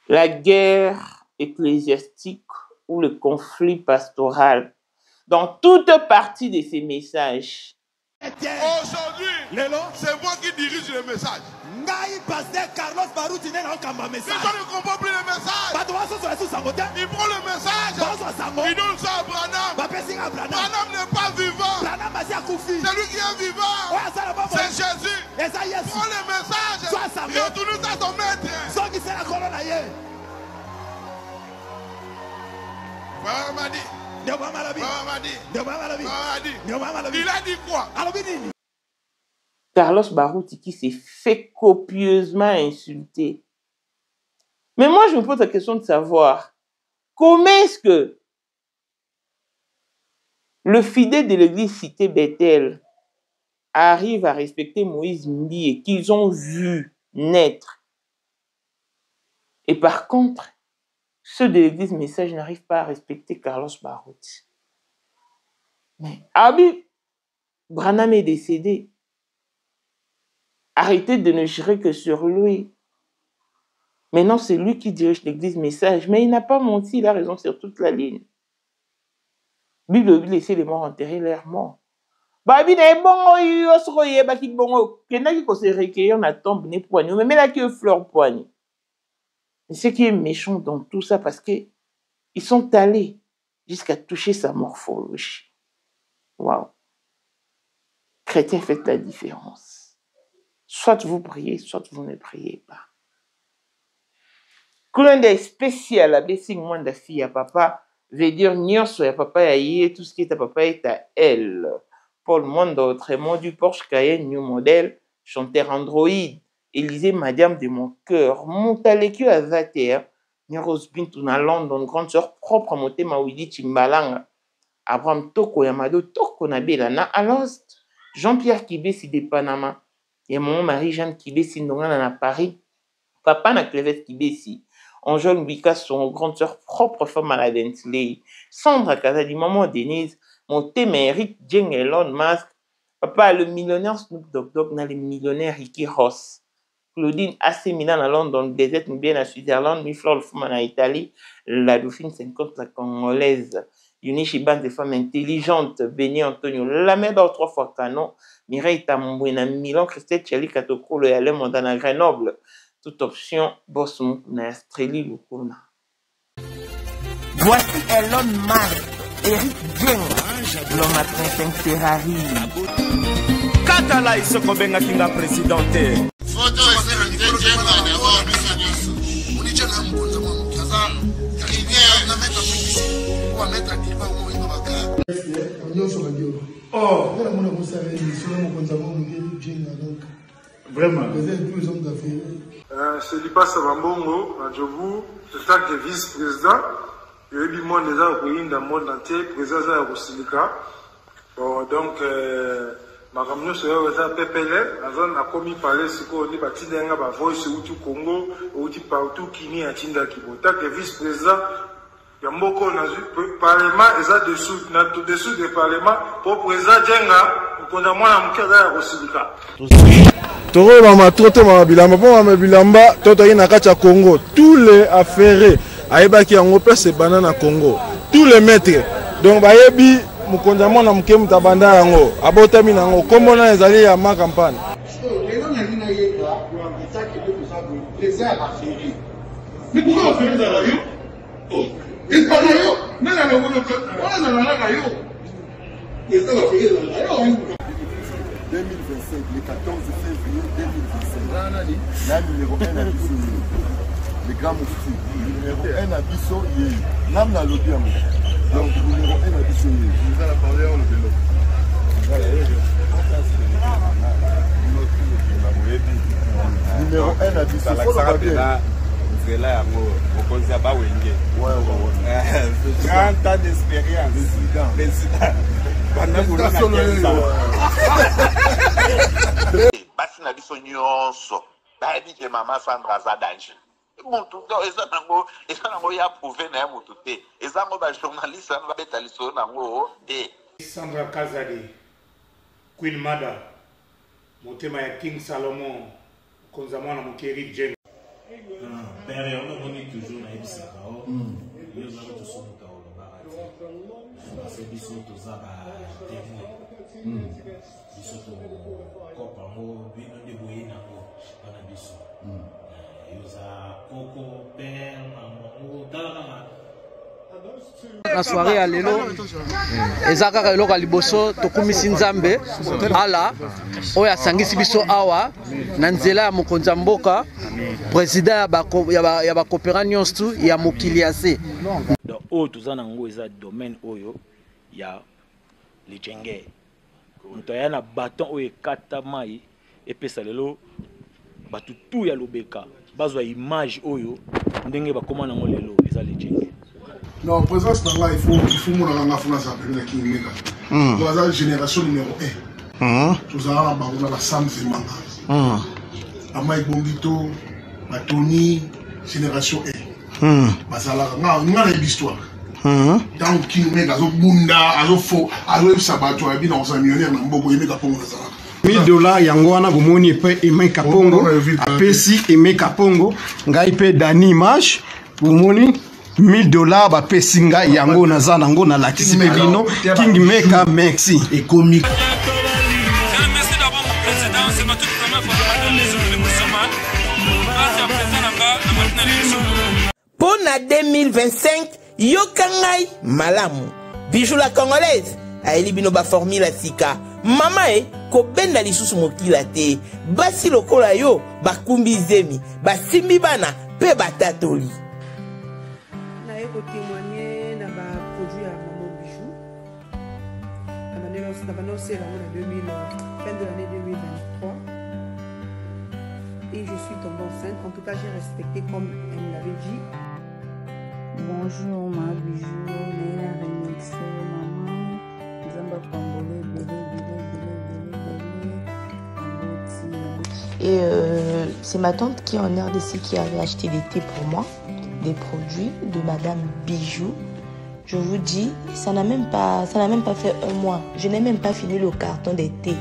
la guerre ecclésiastique ou le conflit pastoral. Dans toute partie de ces messages. Aujourd'hui, c'est moi qui dirige le message. Si je ne comprends plus le message, il prend le message, il donne ça à Branham. Branham n'est pas vivant. C'est lui qui est vivant. C'est Jésus. Prends le message, retourne ça à ton maître. Frère Madi. Il a dit quoi? Carlos Barouti qui s'est fait copieusement insulter. Mais moi, je me pose la question de savoir comment est-ce que le fidèle de l'église cité Bethel arrive à respecter Moïse Mbi qu'ils ont vu naître. Et par contre, ceux de l'église message n'arrivent pas à respecter Carlos Barouti. Mais Abi Branham est décédé. Arrêtez de ne jurer que sur lui. Maintenant, c'est lui qui dirige l'église message. Mais il n'a pas menti, il a raison sur toute la ligne. Bible dit laisser les morts enterrer leurs morts. Babi na bongo yo soye baki bongo kenaki ko se recueillir na tombe ne poignet mais là qui fleur poignet. Et ce qui est méchant dans tout ça parce que ils sont allés jusqu'à toucher sa morphologie. Waouh. Chrétien, faites la différence. Soit vous priez, soit vous ne priez pas. Clin d'œil spécial à blessing moins de fille à papa veut dire nyonso ya papa ya yé, tout ce qui est à papa est à elle. Paul Mondo, autrement du Porsche Cayenne New Model, chanteur Android, Élisée Madame de mon cœur, Montalekio à Zater, Rose Bintou na London, grande sœur propre à Moté Mawidi Timbalanga, Abraham Toko Yamado Toko na Belana, Alost, Jean-Pierre Kibesi de Panama, et mon mari Jeanne Kibesi Ndongana na Paris, Papa na Clévette Kibesi, Angèle Wika, son grande sœur propre femme à la Dentley, Sandra Kazadi, maman Denise, mon thème Eric Jeng Elon Musk, papa le millionnaire Snoop Dogg, na le millionnaire Ricky Ross, Claudine AC Milan à London, Desert bien à Switzerland, Miflor le Fouman à Italie, la Dauphine 50 la Congolaise, Yunichi Band des femmes intelligentes, Béni Antonio, la mère d'or 3 fois canon, Mireille Tambouena Milan, Christelle Chali Katoko, le Yalem Mondana Grenoble, toute option, Boss Moukuna, Streli Lukuna. Voici Elon Musk. Eric Jeng, l'homme à 35 Ferrari. Katala iso kobenga kinga presidente. Photo Eric Jeng d'abord biso. Municha na mkonza mwa kaza. Rivière na mettre publicité. Ou mettre diva au moins baka. Nyonso badio. Oh, on a mon conseil sur mon konza mwa Eric Jeng donc. Vraiment. Vous êtes tous hommes d'affaires. C'est Lipa Sabambongo, à Djobu, le fait de vice-président. Il y a eu des monde dans le monde entier, président bon, donc, ma caméra c'est un PPL, a commis parler ce qu'on dit, Batinga, voice au Congo, ou partout qui n'y a Tinda Kibo. Tant que vice-président, il y a beaucoup de parlement, et ça dessous du parlement, pour président Djenga, pour qu'on a moins à Mkada Rosilika. Toro mama trote mama bilamba po mama bilamba toto yi na kati ya Congo tous les affairés ayebaki yango pese banana Congo tous les maîtres donc bayebi mukonza mwana muke mutabanda yango abotami nango kombo na ezali ya ma campagne lelo na nina yeba etaki de kusabu les airs affairés mais pourquoi affairés dans la yo et pas la yo mais la logo on a la yo les airs affairés dans la yo 2025, le 14 février 2025. La numéro 1 à Bissau, le grand moufti. Numéro 1 à Bissau, il est. Nam na lobby à moi. Donc, numéro 1 à Bissau, il est. Nous allons parler en le vélo. Numéro 1 à Bissau, il faut le bien. C'est là, au Konzaba Wenge. Ouais. 30 ans d'expérience. Président. Basi na biso nyonso bayebi ke mama Sandra aza danger mutu eza nango ya prouve na ye mutu te eza ngo bajournaliste wana babeta lisolo nango te. Sandra Kazadi, Queen Mada, motema ya King Salomon, konza mwana moke Eric Jeng. Père, on a connu toujours. na soirée ya lelo eza kaka eloko ya liboso tokumisi nzambe ala oyo asangisi biso awa na nzela ya mokonzi ya mboka président ya bakopera nyonso ya mokili ya se oyo toza nango eza domaine oyo ya lijenge moto aya na baton oyo ekata mai epesa lelo bato tu ya lobeka bazwa image oyo ndenge bakoma nango lelo eza lijenge. Non, présence là, il faut mon la fona ça peut qui mega. Dans la génération numéro 1. Nous avons la Sam Zemanga. Amai Bombito, Tony, génération 1. Basala nga l'histoire. Dans qui mega zo bunda, azo fo, azo sabato abi dans un millionnaire na mboko yemeka pongo na sala. $1000 yango wana bomoni pe Aimé Kapongo, apesi Aimé Kapongo, ngai pe Dani Image, bomoni $1000 ba pesinga yango naza nango na lakisi pe bino King Meka merci et comique. Merci d'avoir mon président, c'est ma toute première fois dans les musulmans. Grâce à président nanga pour na 2025 yokangai malamu bijou la congolaise aeli bino ba formule sika mama ko benda lisusu mokila te basi lokola yo bakumbi zemi basimbi bana pe batatoli. Témoigner dans ma produit à Maman Bijou. On a annoncé fin de l'année 2023. Et je suis tombée enceinte. En tout cas, j'ai respecté comme elle me l'avait dit. Bonjour ma Bijou, Léa Remixé, maman. Zamba Pambole, Et c'est ma tante qui est en RDC qui avait acheté des thés pour moi. Des produits de Madame Bijou. Je vous dis, ça n'a même pas fait un mois. Je n'ai même pas fini le carton des thés,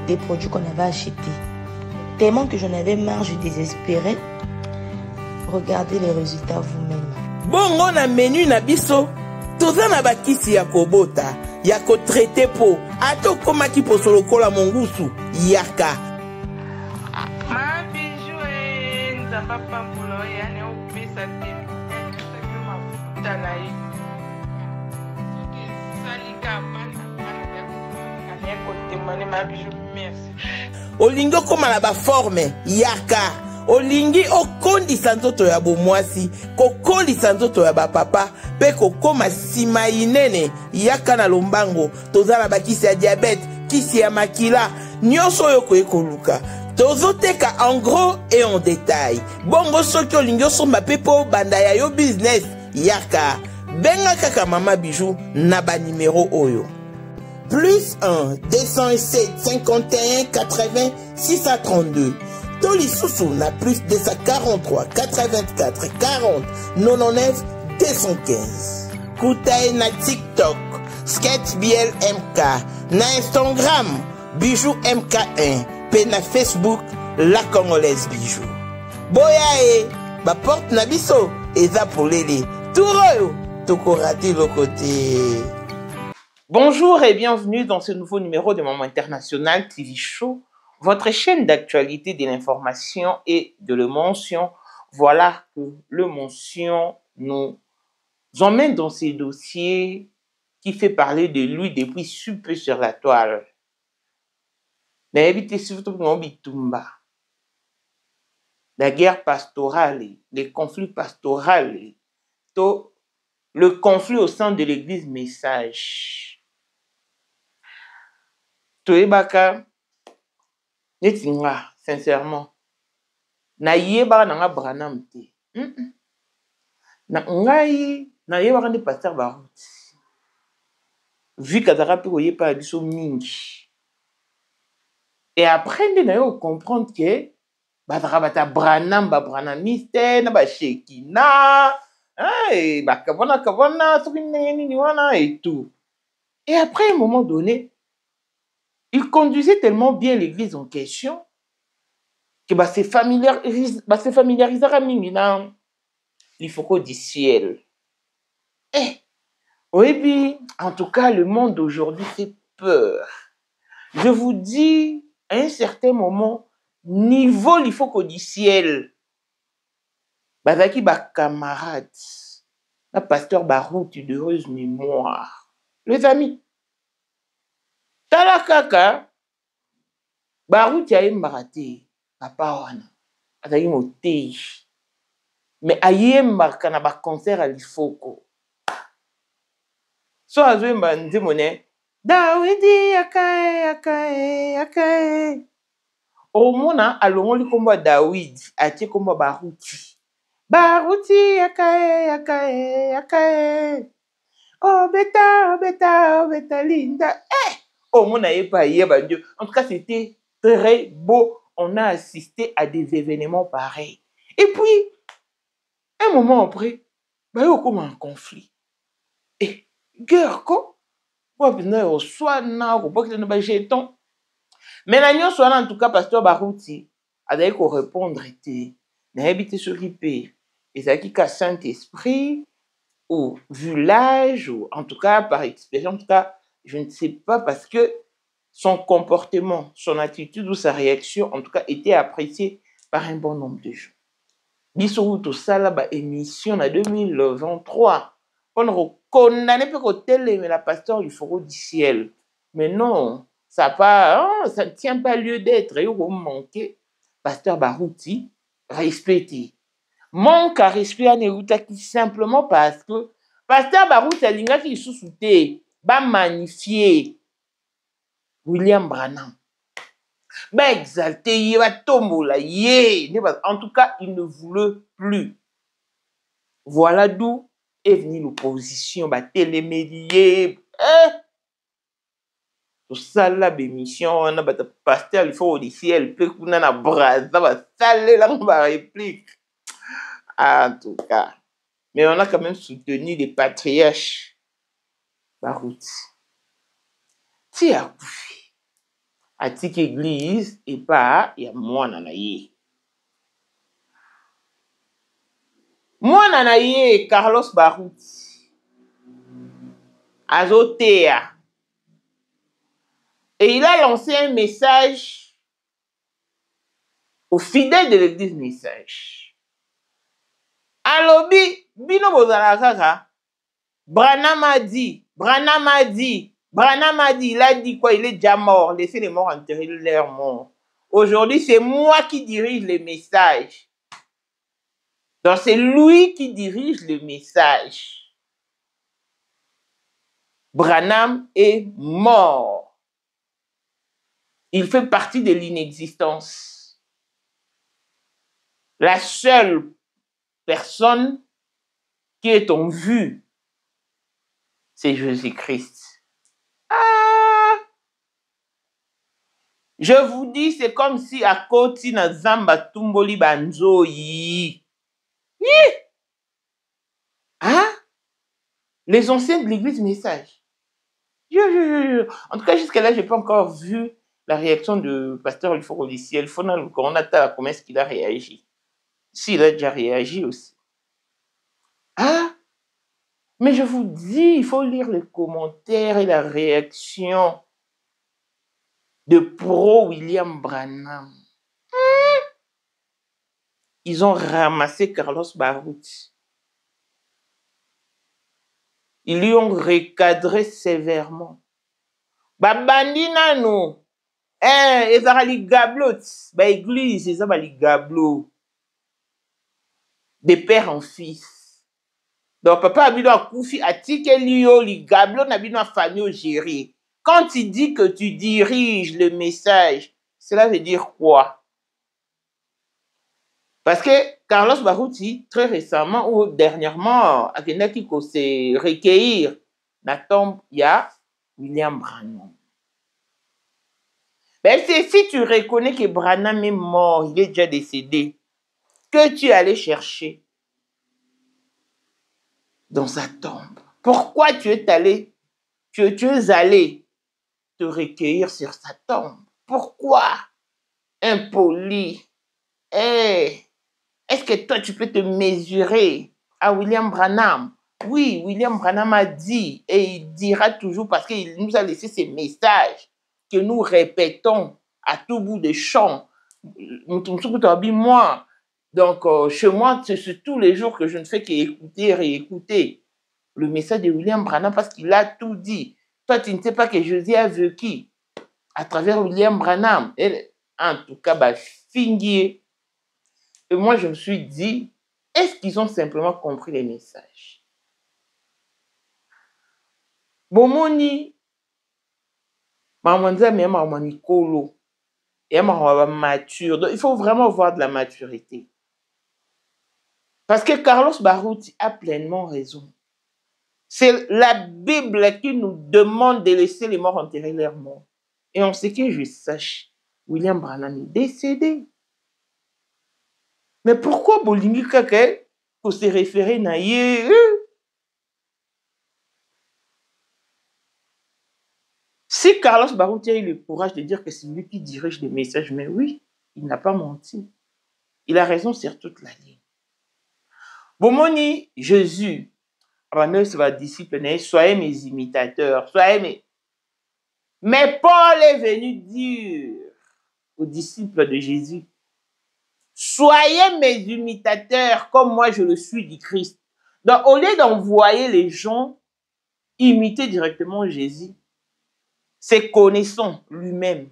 des produits qu'on avait achetés. Tellement que j'en avais marre, je désespérais. Regardez les résultats vous-même. Bon, on a menu na biso. Toza na bakisi ya kobota, ya ko traité po. Ato koma ki po solokola mongusu, yaka. Ma Bijou nzamba pampulo ya ne opesa te. Talai. Salika bana ma Bijou merci. Olingo koma na ba forme yaka. Olingi okondisa nzoto ya bomwasi, kokolisa nzoto ya bapapa, pe kokoma sima inene yaka na lombango, tozala bakisi ya diabète, kisi ya makila, nyonso oyo ekoluka. Tozoteka en gros et en détail. Bongo soki olingi osomba pe po banda ya yo business yaka. Benga kaka Mama Bijou na ba numéro oyo. Plus 1 207 51 80 632. Toli Soussou na plus 243 84 40 99 215. Koutaï na TikTok, Sketch BL MK, na Instagram, Bijou MK1, pe na Facebook, La Congolaise Bijou. Boyae, ba porte na biso, eza pour lele. Touroyo, toko raté le côté. Bonjour et bienvenue dans ce nouveau numéro de Maman International TV Show, votre chaîne d'actualité, de l'information et de l'émotion. Voilà que le mention nous emmène dans ces dossiers qui fait parler de lui depuis super sur la toile. La guerre pastorale, les conflits pastoraux, le conflit au sein de l'église message. Toebaka netinga sincèrement na yeba na nga Branham te na ngai na yeba ndi pasteur Barouti vu kazaka pe koyepa biso mingi et après ndi na yo comprendre que bazaka bata Branham ba Branhamiste na ba Shekina et ba kavana soki nini wana et tout. Et après un moment donné, il conduisait tellement bien l'église en question que se familiarisera mingi na il faut qu'on du ciel. Oui, puis, en tout cas, le monde d'aujourd'hui fait peur. Je vous dis, à un certain moment, niveau il faut qu'on du ciel. Bazaki ba camarade, la pasteur Barout d'heureuse mémoire. Les amis, tala kaka, Barout ya mbaraté, papa wana, azaki motei. Mais ayembaka na ba concert à l'ifoko. So azwemba nzemone, Dawidi akae. Omona alongoli kombo David, atie kombo Baruti. Baruti akae. Oh beta linda. Omona yepa yeba Dieu. En tout cas, c'était très beau. On a assisté à des événements pareils. Et puis, un moment après, il y a eu comme un conflit. Et guerre quoi? Soit na jeton. Mais la soit en tout cas pasteur Barouti a d'ailleurs qu'on répondre était n'a habité sur l'IP et ça qui a Saint-Esprit ou vu l'âge ou en tout cas par expérience en tout cas je ne sais pas parce que son comportement, son attitude ou sa réaction en tout cas était apprécié par un bon nombre de gens. Bisous tout ça là ba émission en 2023 on condamné pour côté mais la pasteur il faut du ciel mais non ça ne tient pas lieu d'être et vous manquez pasteur Barouti respecté manque à respect à Neutaki simplement parce que pasteur Barouti alinga qui sous-souté ba magnifier William Branham ba exalté il va tombola en tout cas il ne voulait plus. Voilà d'où est venue l'opposition, télémédier, tout ça là, bémission, on a pasteur, il faut au ciel, peut qu'on a la brasse, ça va saler là, on va réplique. En tout cas, mais on a quand même soutenu les patriarches. Barouti. Si à Koufi, à Tique Église, et pas, il y a moi, nanaye. Moi, nanaye, Carlos Barouti. Azotea. Et il a lancé un message aux fidèles de l'église message. Alobi, bino bozala kaka. Branham a dit, il a dit quoi? Il est déjà mort. Laissez les morts enterrer leurs morts. Aujourd'hui, c'est moi qui dirige les messages. Donc, c'est lui qui dirige le message. Branham est mort. Il fait partie de l'inexistence. La seule personne qui est en vue, c'est Jésus-Christ. Ah! Je vous dis, c'est comme si à côté na zamba tumboli banzoyi. Hein? Les anciens de l'église message. En tout cas, jusqu'à là, je n'ai pas encore vu la réaction de pasteur Liforo du ciel. Comment est-ce qu'il a réagi? S'il a déjà réagi aussi. Hein? Mais je vous dis, il faut lire les commentaires et la réaction de pro William Branham. Ils ont ramassé Carlos Barouti. Ils lui ont recadré sévèrement. Babandi nano. Ezara li gablot. Ba église, ezara li gablo. De père en fils. Donc papa abino a koufi atike liyo li gablo na bino a famille géré. Quand il dit que tu diriges le message, cela veut dire quoi? Parce que Carlos Barouti, très récemment ou dernièrement, a qui s'est recueillir la tombe, il y a William Branham. Ben, si tu reconnais que Branham est mort, il est déjà décédé, que tu es allé chercher dans sa tombe. Pourquoi tu es allé te recueillir sur sa tombe? Pourquoi? Impoli. Est-ce que toi, tu peux te mesurer à William Branham. Oui, William Branham a dit, et il dira toujours, parce qu'il nous a laissé ces messages que nous répétons à tout bout de champ. Moi, donc chez moi, c'est tous les jours que je ne fais qu'écouter et réécouter le message de William Branham parce qu'il a tout dit. Toi, tu ne sais pas que Jésus a vécu à travers William Branham. Et, en tout cas, bah, fingier. Et moi, je me suis dit, est-ce qu'ils ont simplement compris les messages? Bomoni, mamanza, mais mamani kolo. Et mature. Donc, il faut vraiment voir de la maturité. Parce que Carlos Barouti a pleinement raison. C'est la Bible qui nous demande de laisser les morts enterrer leurs morts. Et on sait que je sache, William Branham est décédé. Mais pourquoi Bolingi Kake pour se référer à Yé? Si Carlos Barouti a eu le courage de dire que c'est lui qui dirige les messages, mais oui, il n'a pas menti. Il a raison sur toute la ligne. Bomoni, Jésus, Ramel, c'est votre disciple, soyez mes imitateurs, soyez mes... Mais Paul est venu dire aux disciples de Jésus, soyez mes imitateurs comme moi je le suis du Christ. Donc, au lieu d'envoyer les gens imiter directement Jésus, c'est connaissant lui-même,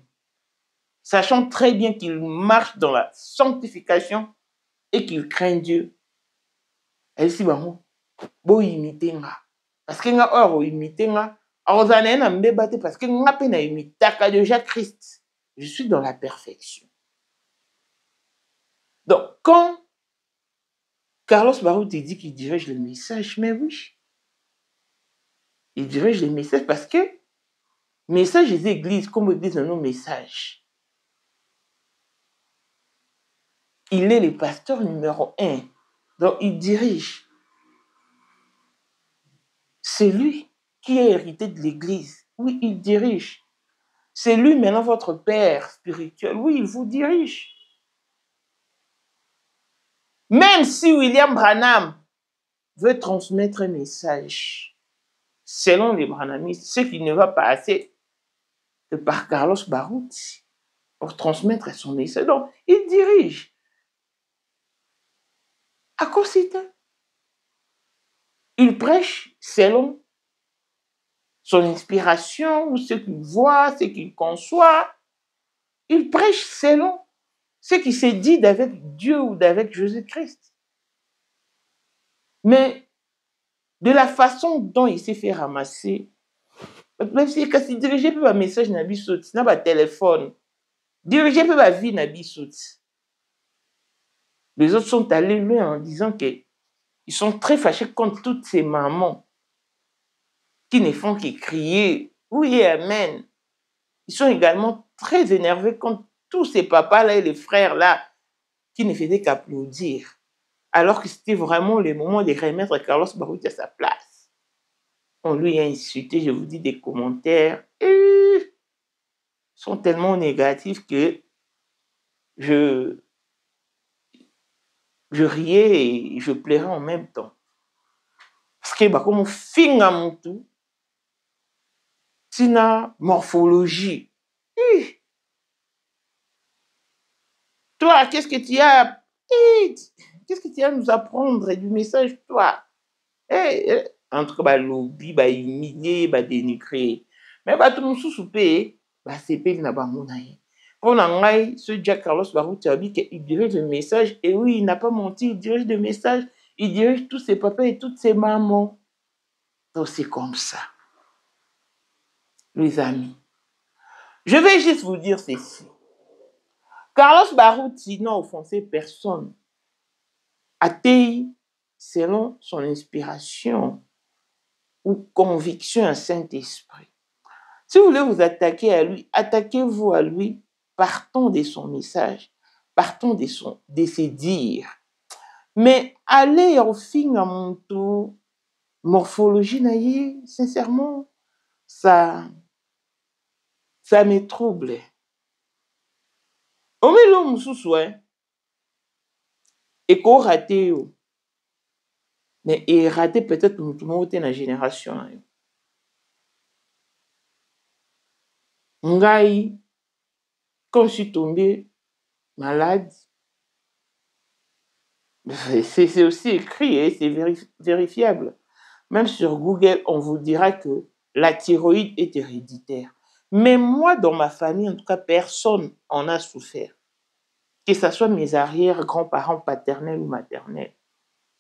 sachant très bien qu'il marche dans la sanctification et qu'il craint Dieu. Elle dit, bon, imiter nga. Parce que nga or imiter nga, alors na mbebate parce que nga pe na imitaka déjà Christ. Je suis dans la perfection. Donc, quand Carlos Barouti dit qu'il dirige le message, mais oui, il dirige le message parce que message des églises, comme disent nos messages, il est le pasteur numéro 1. Donc, il dirige. C'est lui qui est hérité de l'église. Oui, il dirige. C'est lui maintenant votre père spirituel. Oui, il vous dirige. Même si William Branham veut transmettre un message, selon les Branhamistes, ce qui ne va passer que par Carlos Barouti pour transmettre son message. Donc, il dirige. À quoi c'est-il? Il prêche selon son inspiration, ou ce qu'il voit, ce qu'il conçoit. Il prêche selon ce qui s'est dit d'avec Dieu ou d'avec Jésus-Christ. Mais de la façon dont il s'est fait ramasser, même si il dirigeait un message na biso, na ba téléphone, dirigeait ma vie na biso. Les autres sont allés loin en disant que ils sont très fâchés contre toutes ces mamans qui ne font que crier oui et amen. Ils sont également très énervés contre tous ces papas-là et les frères-là qui ne faisaient qu'applaudir. Alors que c'était vraiment le moment de remettre Carlos Barouti à sa place. On lui a insulté, je vous dis, des commentaires sont tellement négatifs que je riais et je pleurais en même temps. Parce que comme on finit à mon tout, c'est une morphologie. Toi, qu'est-ce que tu as? Qu'est-ce que tu as à nous apprendre du message, toi? En tout cas, lobby, humilier, dénigrer. Mais tout le monde sous-soupé, c'est pas qu'il n'a pas mon aïe. Pour l'anglais, ce Jack Carlos Barouti a dit qu'il dirige le message. Et oui, il n'a pas menti, il dirige le message. Il dirige tous ses papas et toutes ses mamans. Donc c'est comme ça. Les amis. Je vais juste vous dire ceci. Carlos Barouti n'a offensé personne. Athée, selon son inspiration ou conviction à Saint-Esprit. Si vous voulez vous attaquer à lui, attaquez-vous à lui. Partons de son message, partons de ses dires. Mais aller au fin à mon tour, morphologie naïe, sincèrement, ça me trouble. Au milieu de et qu'on raté. mais il raté peut-être tout le monde dans la génération. Ngai, quand je suis tombé malade, c'est aussi écrit et c'est vérifiable. Même sur Google, on vous dira que la thyroïde est héréditaire. Mais moi, dans ma famille, en tout cas, personne en a souffert. Que ce soit mes arrière-grands-parents paternels ou maternels.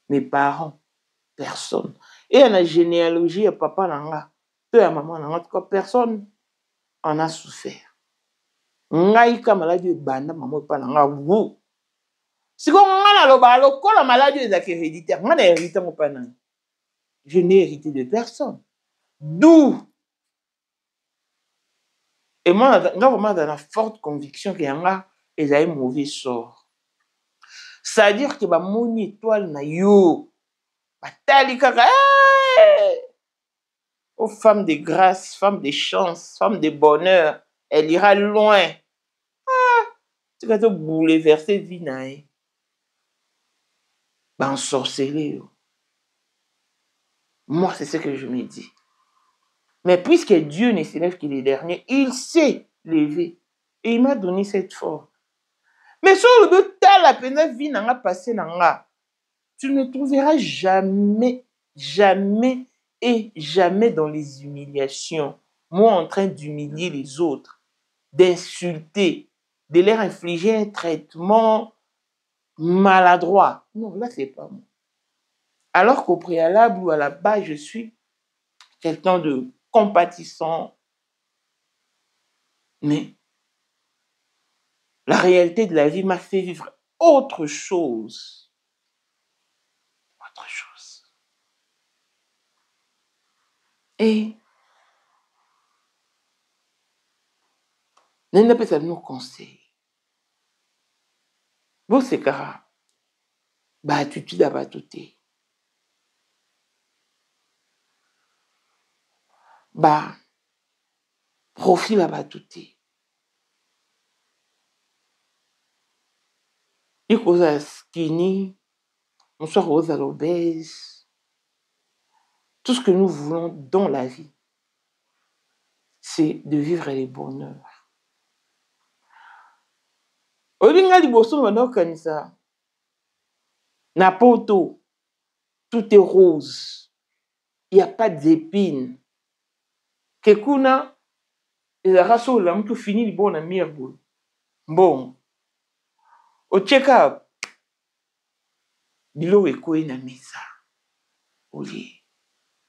Mes parents, personne. Et dans la généalogie, papa nanga, peu à maman nanga, en tout cas, personne en a souffert. Ngai ka maladie banda maman pa nanga wu. Si ko ngana lo ba lo ko la maladie est héréditaire, ngana hérité mon pa nanga. Je n'ai hérité de personne. D'où? Et moi, vraiment dans la forte conviction qu'il y a un mauvais sort. C'est-à-dire que mon étoile na yo, batali kaka, aux femmes de grâce, femmes de chance, femmes de bonheur, elle ira loin. Tu vas te bouleverser vinaï. Ben sorceler. Moi, c'est ce que je me dis. Mais puisque Dieu ne s'élève qu'il est dernier, il s'est levé. Et il m'a donné cette force. Mais sur le dos, la peine vie n'a passé nanga. Tu ne trouveras jamais, jamais et jamais dans les humiliations, moi en train d'humilier les autres, d'insulter, de leur infliger un traitement maladroit. Non, là, c'est pas moi. Alors qu'au préalable ou à la base, je suis quelqu'un de compatissant. Mais la réalité de la vie m'a fait vivre autre chose. Autre chose. Et n'est pas ça nous conseille. Bon, c'est car bah tu d'abord tout est. Bah profil là-bas tout est. Il cause à skinny, on soit rose à l'obèse. Tout ce que nous voulons dans la vie, c'est de vivre les bonheurs. Olinga liboso na kanisa. Na poto, tout est rose. Il n'y a pas d'épines. Kekuna, il a rasso l'homme qui finit le bon à mirboul. Bon. Au check-up, bilo ekoi na misa. Oli.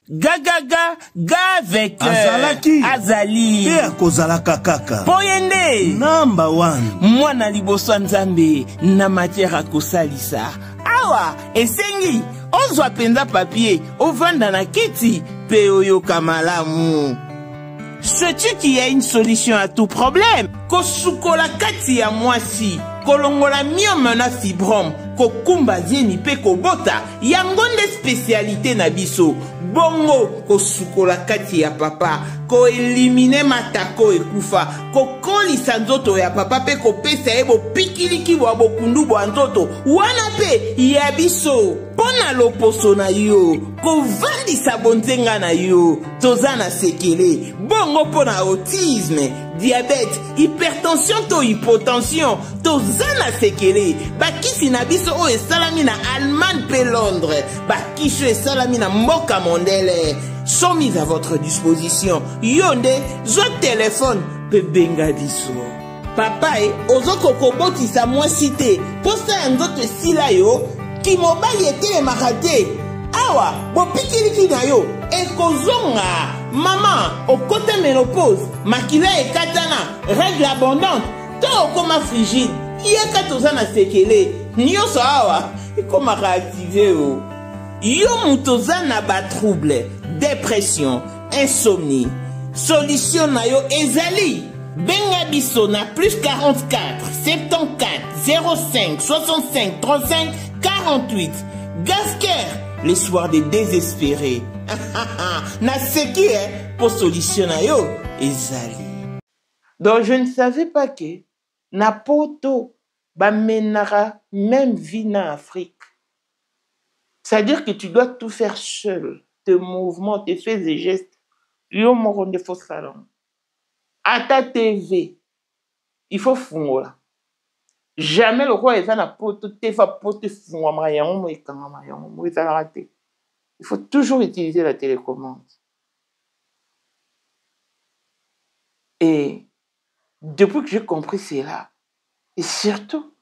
Gagaga, gavek. Azali. Pe akozalaka kaka. Poyende. Number one. Mwana liboso nzambe na matière akosalisa. Awa, esengi. Ozwa penza papier. Ovanda na kiti. Pe oyoka malamu. Sais-tu qu'il y a une solution à tout problème? Kosukola kati ya mwasi. Kolongola myome na fibrome. Kokumba zieni pe kobota. Yangonde spécialité na biso. Bongo kosukola kati ya papa. Ko elimine matako ekufa. Kokolisa nzoto ya papa pe kopesa ebo pikiliki wa bokundu bwa nzoto. Wana pe ya biso. Pona loposo na yo. Kovandisa bonzenga na yo. Tozana sekele. Bongo pona autisme, diabète, hypertension to hypotension. Tozana sekele. Bakisi na biso o esalami na Allemagne pe Londres. Bakisho esalami na mboka mondele. Sont mis à votre disposition. Yonde, zo téléphone pe benga biso. Papa e ozoko kobotisa mwasite. Posta nzoto sila yo ki mobali ete makate. Awa, bo pikiliki na yo ekozonga. Maman, au côté ménopause, makila ekatana, règle abondante, to okoma frigide. Yeka tozana sekele. Nyoso awa, ikoma réactiver o. Yo mutozana ba trouble, dépression, insomnie. Solution na yo ezali. Benga biso na plus 44 74 05 65 35 48. Gasker, les soirs des désespérés. Na seki pour solution na yo ezali. Donc je ne savais pas que na poto ba menara même vie na Afrique. C'est-à-dire que tu dois tout faire seul. Tes mouvements, tes faits et gestes. Yo moko nde faux salon. À ta TV, il faut fungula. Jamais le roi est à la pote, te fa pote fungwa yango et kangama yango et raté. Il faut toujours utiliser la télécommande. Et depuis que j'ai compris cela, et surtout,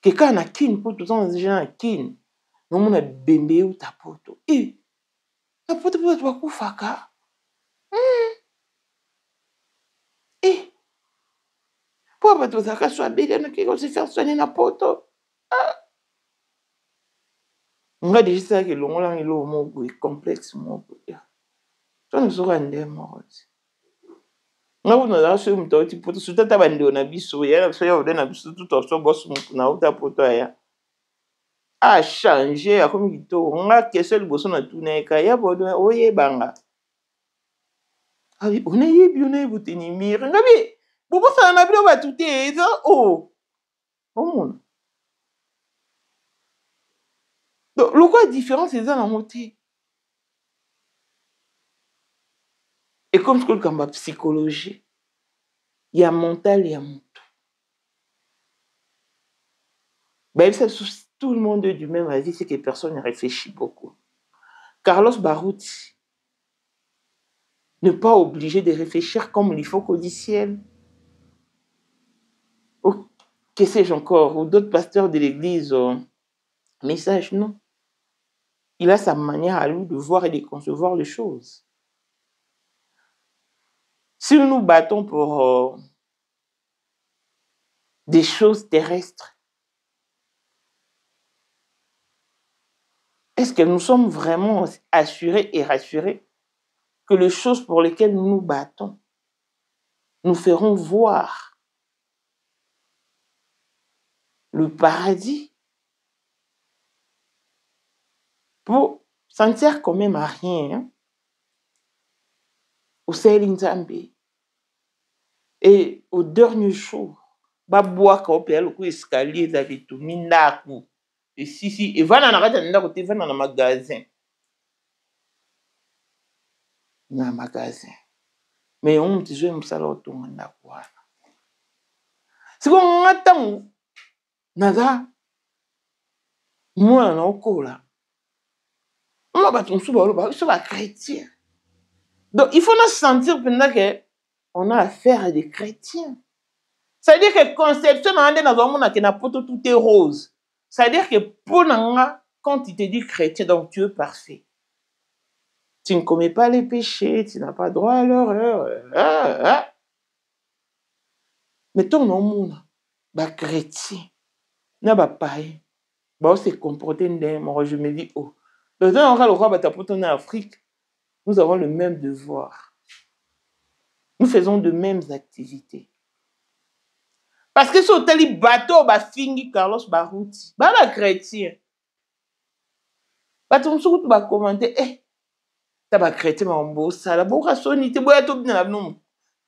que quand on a kin, pour tout le temps, les gens ont kin, on a bébé ou ta poto. Et ta poto peut être beaucoup faka. Et pourquoi tu as soit bien que se faire soigner na poto? On a déjà ça que l'on a eu le mot complexe mot. Ça ne sera pas mort. On a reçu un petit poto. Si tu as bandé na biso, il y a na biso tout en soi boss na uta poto ya. A changé a comme il on a que seul bosso na tourner ka ya bodo oye banga. Ah oui, on a eu bien bouteille mire. Ngabi, bobo ça na bien va tout est oh. Oh mon. Donc, le quoi différence c'est dans la moitié. Et comme ce que comme la psychologie, il y a mental, il y a mental. Ben, ça, tout le monde est du même avis, c'est que personne ne réfléchit beaucoup. Carlos Baruti n'est pas obligé de réfléchir comme il faut codiciel. Ou que sais-je encore, ou d'autres pasteurs de l'église, message, non. Il a sa manière à lui de voir et de concevoir les choses. Si nous nous battons pour des choses terrestres, est-ce que nous sommes vraiment assurés et rassurés que les choses pour lesquelles nous nous battons nous feront voir le paradis? Pour ça ne sert quand même à rien. Hein? Au Nzambe. Et au dernier jour, baboua ka opéra le coup escalier d'aller tout minaku. Et si et va dans la côté va dans le magasin. Dans le magasin. Mais on me dit me ça l'auto na quoi. C'est qu'on attend nada. Moi na okola. On va tout sur la chrétien. Donc il faut nous sentir pendant que on a affaire à des chrétiens. C'est-à-dire que conception dans un monde qui n'a pas tout est rose. C'est-à-dire que pour nous, quand il te dit chrétien, donc tu es parfait. Tu ne commets pas les péchés, tu n'as pas droit à l'erreur. Mais ton monde, bah chrétien, n'a pas pareil. Bah on s'est comporté moi je me dis oh. Le temps on le roi Batapoto en Afrique, nous avons le même devoir. Nous faisons de mêmes activités. Parce que sur tel bateau, bah fingi Carlos Baruti, bah la chrétien. Bah ton surtout bah commenter, t'as bah chrétien bah on bosse ça, la bourra sonité, boya to bien la nom,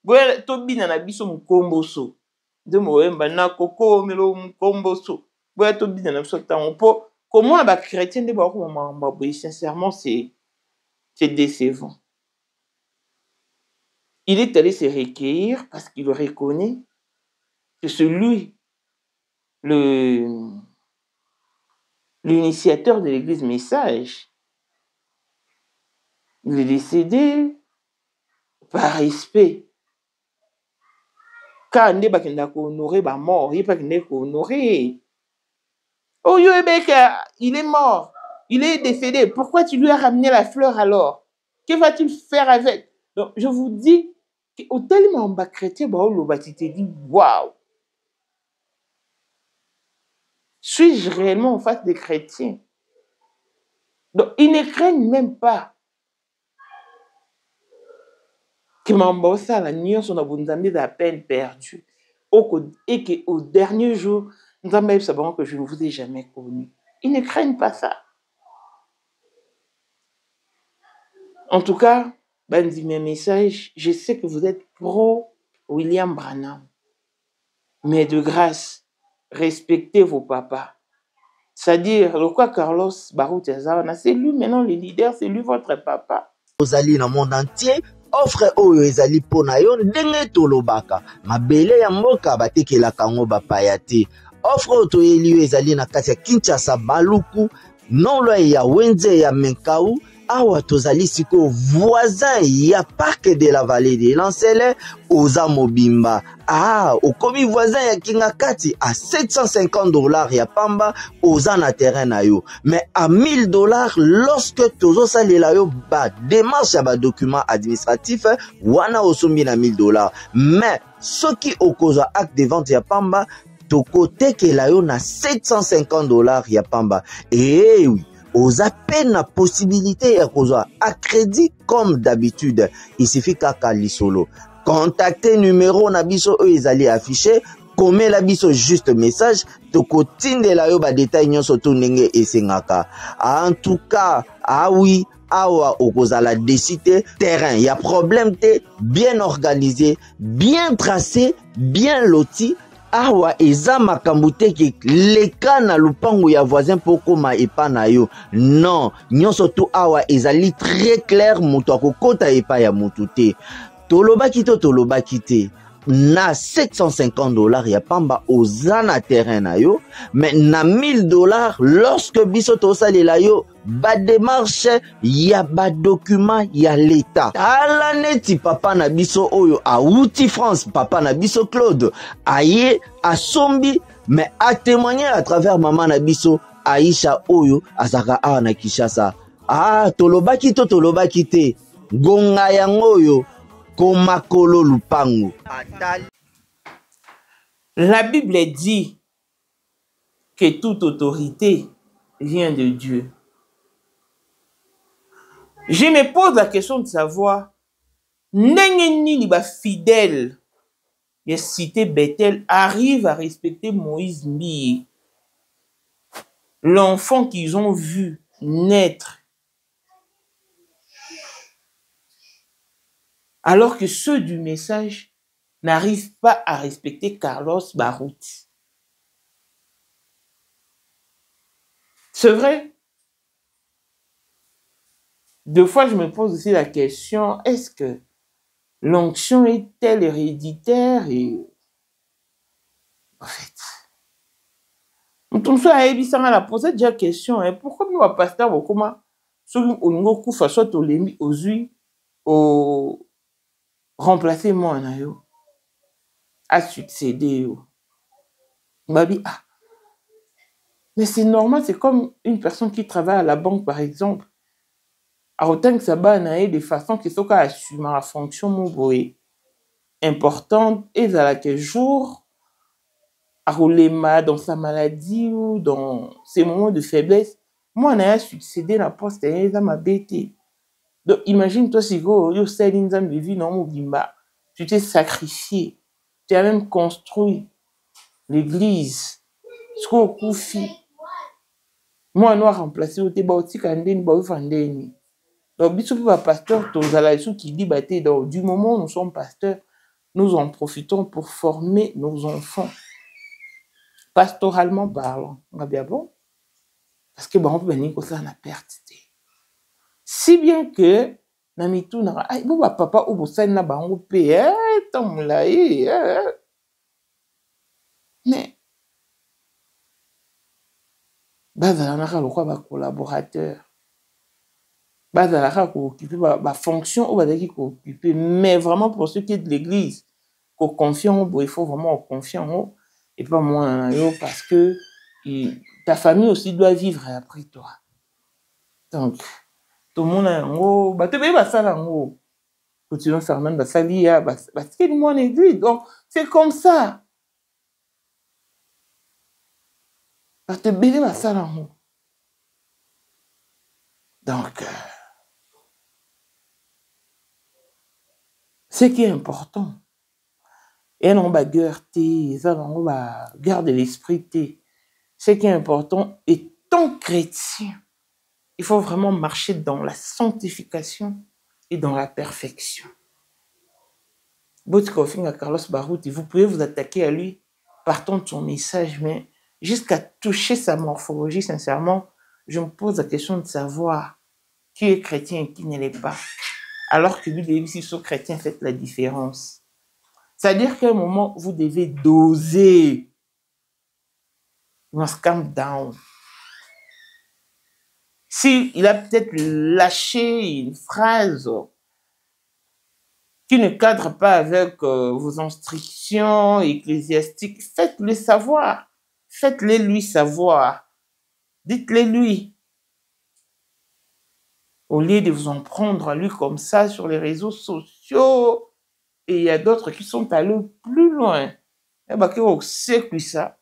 boya to bien na biso mkomboso, de moemba na koko melo mkomboso, boya to bien na biso tant po, comment bah chrétien de bah boy sincèrement c'est décevant. Il est allé se recueillir parce qu'il reconnaît que c'est lui, l'initiateur de l'église Message. Il est décédé par respect. Quand on est honoré, bah mort, il n'est pas honoré. Oh, il est mort, il est décédé. Pourquoi tu lui as ramené la fleur alors? Que va-t-il faire avec? Donc, je vous dis, au tellement bas chrétien, bah, tu te dis, waouh! Suis-je réellement en face des chrétiens? Donc, ils ne craignent même pas que Mambosa, la nuance, on a besoin à peine perdu. Et qu'au dernier jour, nous avons savoir que je ne vous ai jamais connu. Ils ne craignent pas ça. En tout cas, Bandi, mes messages, je sais que vous êtes pro William Branham. Mais de grâce, respectez vos papas. C'est-à-dire, le quoi Carlos Barout Yazavana, c'est lui maintenant le leader, c'est lui votre papa. Ozali na monde entier, offre oyo ezali pona yo ndenge tolobaka. Mabele ya mboka batekelaka ngo bapaya te. Offre oyo toyeli yo ezali na kati ya Kinshasa Baluku, non loin ya Wenze ya Menkau, awa tozali siko voisin ya parc de la vallée de Lancele oza mobimba. Ah, okomi voisin ya Kingakati à $750 ya pamba oza na terrain na yo. Mais à $1000 lorsque tozo salela yo ba démarche ya ba document administratif wana osombi na $1000. Mais soki okozwa acte de vente ya pamba toko tekela yo na $750 ya pamba. Eh oui. Aux appels la possibilité à cause à crédit comme d'habitude. Il suffit qu'à l'isolo. Contactez numéro nabiso eux ils allaient afficher. Comme la biso juste message. Toko tinde la yo ba détail nyon soto nenge et sengaka. En tout cas, ah oui. Awa okozala décider terrain. Il y a problème te bien organisé, bien tracé, bien loti. Awa eza makambute ki leka na lupangu ya voisin poko ma epa na yo. Non, nyonso tu awa ezali très clair mutu akokota epa ya mutu te. Tolobaki te. Na $750 ya pamba oza na terrain na yo, mais na $1000 lorsque biso tosalela yo ba démarche ya ba document ya l'état. Ala neti papa na biso oyo auti France, papa na biso Claude aye asombi mais a témoigner à travers maman na biso Aisha oyo azaka awa na Kinshasa. Ah, tolobaki te gonga yango oyo komakolo lupango. La Bible dit que toute autorité vient de Dieu. Je me pose la question de savoir, Nengeni ba fidèle de cité Bethel arrive à respecter Moïse Mbi, l'enfant qu'ils ont vu naître, alors que ceux du message n'arrivent pas à respecter Carlos Barout. C'est vrai. Deux fois, je me pose aussi la question, est-ce que l'onction est-elle héréditaire et... En fait, on a la posé déjà question, pourquoi nous, pasteur, comment ceux au niveau koufa soit au lemi aux huiles au remplacer moi na yo a succédé yo babi ah mais c'est normal, c'est comme une personne qui travaille à la banque par exemple a autant que ça ba na de façon que soka assumer la fonction mouboé importante et à laquelle jour à rouler dans sa maladie ou dans ses moments de faiblesse moi na succédé la poste et ça m'a bêté. Donc, imagine-toi si tu t'es sacrifié, tu as même construit l'église. Moi, on a remplacé au débat aussi quand donc, pasteur, qui dit donc, du moment où nous sommes pasteurs, nous en profitons pour former nos enfants. Pastoralement parlant. Bien bon? Parce que on peut venir comme ça, on a perte. Si bien que namitu na ay bo papa ou bosan na bango pe tamula mais bazala na ka ba collaborateur bazala ka ko occuper ba fonction ou bazaki ko occuper mais vraiment pour ceux qui est de l'église ko confiant il faut vraiment confiant et pas moi parce que ta famille aussi doit vivre après toi donc tout le monde a un mot, bah tu veux pas ça là mot. Quand tu veux faire même bah ça lié bah c'est que moi église donc c'est comme ça. Bah tu veux pas ça là mot. Donc ce qui est important et non bah guerre ça non bah garde l'esprit ce qui est important étant chrétien. Il faut vraiment marcher dans la sanctification et dans la perfection. Carlos Barout, vous pouvez vous attaquer à lui partant de son message, mais jusqu'à toucher sa morphologie, sincèrement, je me pose la question de savoir qui est chrétien et qui ne l'est pas. Alors que lui, les sont chrétiens, faites la différence. C'est-à-dire qu'à un moment, vous devez doser. You must calm down. S'il a peut-être lâché une phrase qui ne cadre pas avec vos instructions ecclésiastiques, faites-le savoir. Faites-le lui savoir. Dites-le lui. Au lieu de vous en prendre à lui comme ça sur les réseaux sociaux, et il y a d'autres qui sont allés plus loin. Eh bien, c'est que ça.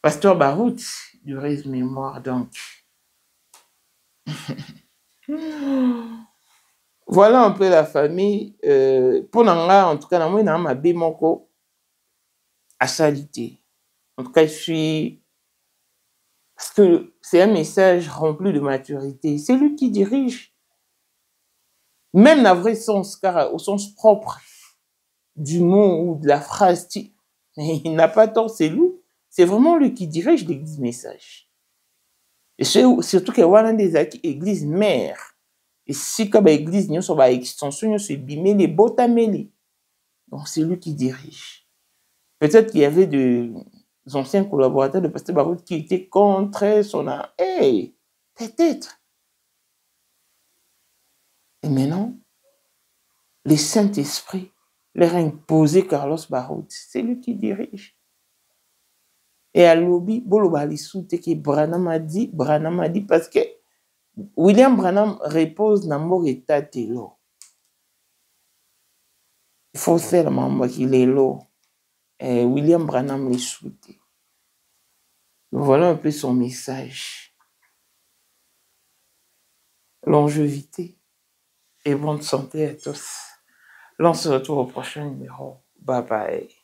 Pasteur Barout, du reste mémoire, donc. Voilà un peu la famille. Pour Nanga, en tout cas, moi, je suis Moko à salité. En tout cas, je suis. Parce que c'est un message rempli de maturité. C'est lui qui dirige. Même dans le vrai sens, car au sens propre du mot ou de la phrase, il n'a pas tort, c'est lui. C'est vraiment lui qui dirige l'église message. Et surtout qu'il y a des églises mères. Et si comme l'église, nous sommes à extension, nous sommes bimés, les botamélés. Donc c'est lui qui dirige. Peut-être qu'il y avait des anciens collaborateurs de Pasteur Barout qui étaient contre son âme. Hey, peut-être. Et maintenant, le Saint-Esprit leur a imposé Carlos Barout. C'est lui qui dirige. Et à l'obi, Bolobali soute que Branham a dit parce que William Branham repose dans mon état de l'eau. Il faut seulement qu'il est l'eau. Et William Branham les soute. Voilà un peu son message. Longévité et bonne santé à tous. L'on se retrouve au prochain numéro. Bye bye.